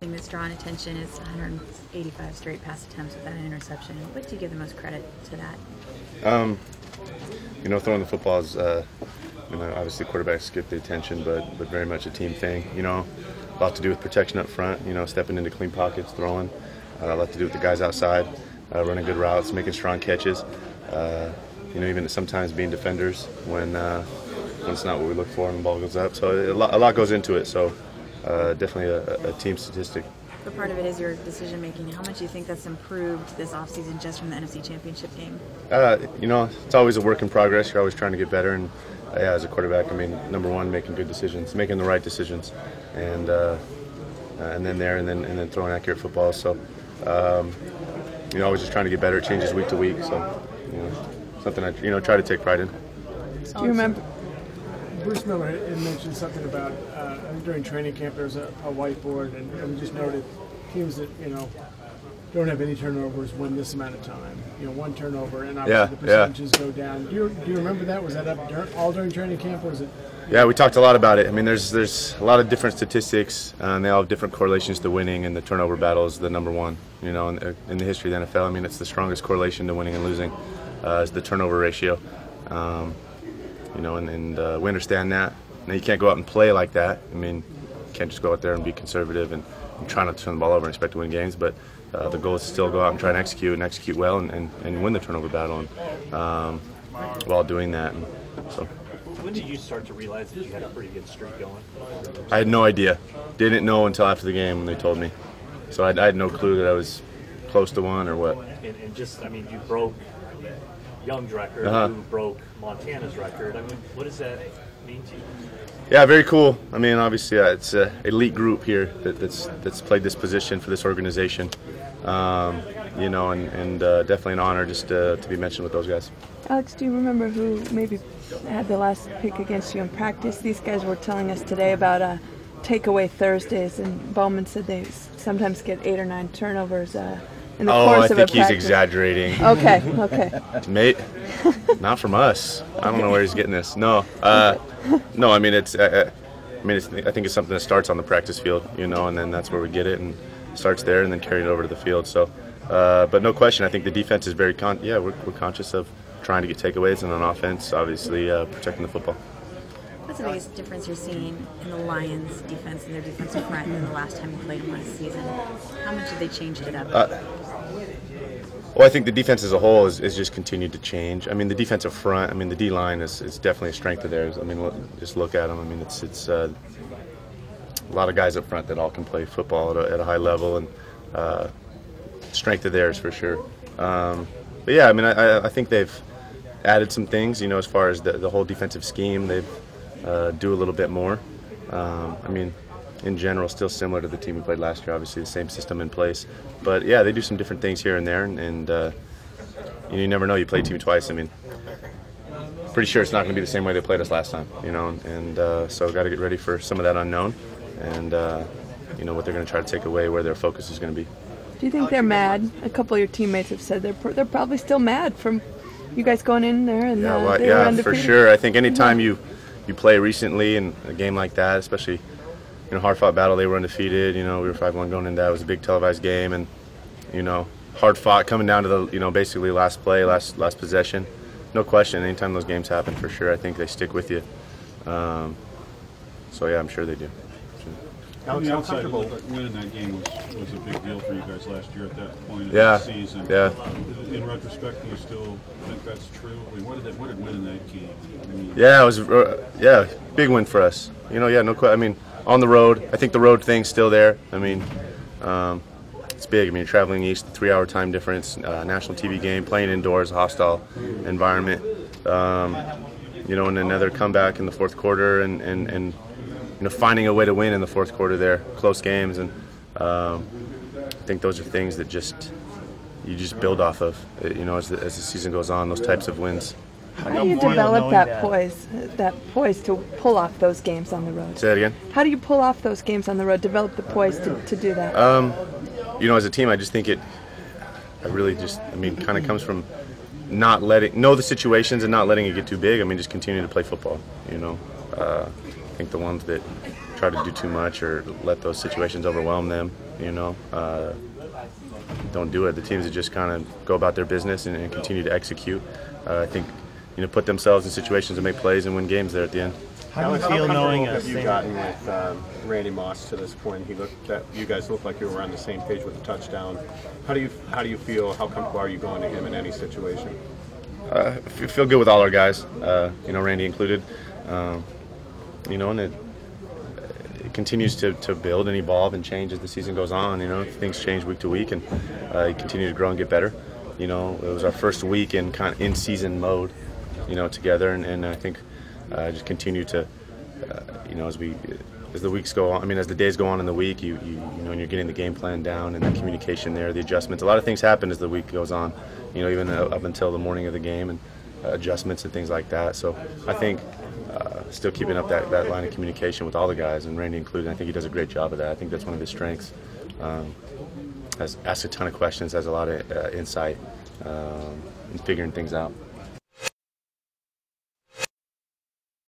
thing that's drawn attention is 185 straight pass attempts without an interception. What do you give the most credit to that? Throwing the football is, obviously quarterbacks get the attention, but very much a team thing. A lot to do with protection up front, stepping into clean pockets, throwing. A lot to do with the guys outside, running good routes, making strong catches. Even sometimes being defenders when it's not what we look for and the ball goes up. So a lot goes into it. So definitely a team statistic. But part of it is your decision making. How much do you think that's improved this offseason just from the NFC Championship game? It's always a work in progress. You're always trying to get better. And as a quarterback, number one, making good decisions, making the right decisions, and then throwing accurate footballs. So always just trying to get better. It changes week to week. So something I try to take pride in. Do you remember? Bruce Miller had mentioned something about during training camp there was a whiteboard, and we just noted teams that don't have any turnovers win this amount of time. One turnover, and obviously the percentages go down. Do you remember that? Was that up all during training camp, or was it? Yeah, we talked a lot about it. There's a lot of different statistics, and they all have different correlations to winning, and the turnover battle is the number one. In the history of the NFL, it's the strongest correlation to winning and losing is the turnover ratio. We understand that. Now you can't go out and play like that. You can't just go out there and be conservative and try not to turn the ball over and expect to win games. But the goal is to still go out and try and execute well and win the turnover battle while doing that. So. When did you start to realize that you had a pretty good streak going? I had no idea. Didn't know until after the game when they told me. So I had no clue that I was close to one or what. And you broke Young's record, who broke Montana's record. What does that mean to you? Yeah, very cool. Obviously, it's an elite group here that's played this position for this organization. Definitely an honor just to be mentioned with those guys. Alex, do you remember who maybe had the last pick against you in practice? These guys were telling us today about takeaway Thursdays, and Bowman said they sometimes get 8 or 9 turnovers in the course of a practice. I think he's exaggerating. Okay. Mate, not from us. I don't know where he's getting this. No, no. I think it's something that starts on the practice field, and then that's where we get it, and starts there, and then carry it over to the field. So, but no question, I think the defense is very we're conscious of trying to get takeaways, and on offense, obviously protecting the football. What's the biggest difference you're seeing in the Lions' defense and their defensive front than the last time you played them last season? How much have they changed it up? Well, I think the defense as a whole is just continued to change. The defensive front, the D-line is definitely a strength of theirs. Just look at them. It's a lot of guys up front that all can play football at a high level, and strength of theirs for sure. But yeah, I think they've added some things, as far as the whole defensive scheme. They've do a little bit more. In general, still similar to the team we played last year. Obviously, the same system in place. But yeah, they do some different things here and there, and you never know. You play a team twice. Pretty sure it's not going to be the same way they played us last time. So got to get ready for some of that unknown, and what they're going to try to take away, where their focus is going to be. Do you think they're mad? A couple of your teammates have said they're probably still mad from you guys going in there and for sure. I think anytime you play recently in a game like that, especially hard-fought battle, they were undefeated. We were 5-1 going into that. It was a big televised game, and hard-fought coming down to the basically last play, last possession. No question. Anytime those games happen, for sure, I think they stick with you. So yeah, I'm sure they do. Alex, how comfortable winning that game was a big deal for you guys last year at that point of the season. Yeah. In retrospect, do you still think that's true? What did winning that game mean? Yeah, it was big win for us. No question. On the road, I think the road thing's still there. It's big. You're traveling east, 3-hour time difference, national TV game, playing indoors, a hostile environment. And another comeback in the fourth quarter, and finding a way to win in the fourth quarter there, close games, and I think those are things that you just build off of, as the season goes on, those types of wins. How do you develop that poise to pull off those games on the road? Say that again? How do you pull off those games on the road, develop the poise to do that? As a team, I just think kind of comes from know the situations and not letting it get too big. Just continue to play football, I think the ones that try to do too much or let those situations overwhelm them, don't do it. The teams that just kind of go about their business and continue to execute, I think, put themselves in situations to make plays and win games there at the end. How do you feel knowing have you gotten with Randy Moss to this point? You guys looked like you were on the same page with the touchdown. How do you feel? How comfortable are you going to him in any situation? I feel good with all our guys, Randy included. And it continues to build and evolve and change as the season goes on. Things change week to week, and you continue to grow and get better. It was our first week in kind of in-season mode, together, and I think just continue to, as the weeks go on. As the days go on in the week, and you're getting the game plan down and the communication there, the adjustments. A lot of things happen as the week goes on. Even up until the morning of the game, and adjustments and things like that. So I think still keeping up that line of communication with all the guys, and Randy included. I think he does a great job of that. I think that's one of his strengths. Has asked a ton of questions, has a lot of insight in figuring things out.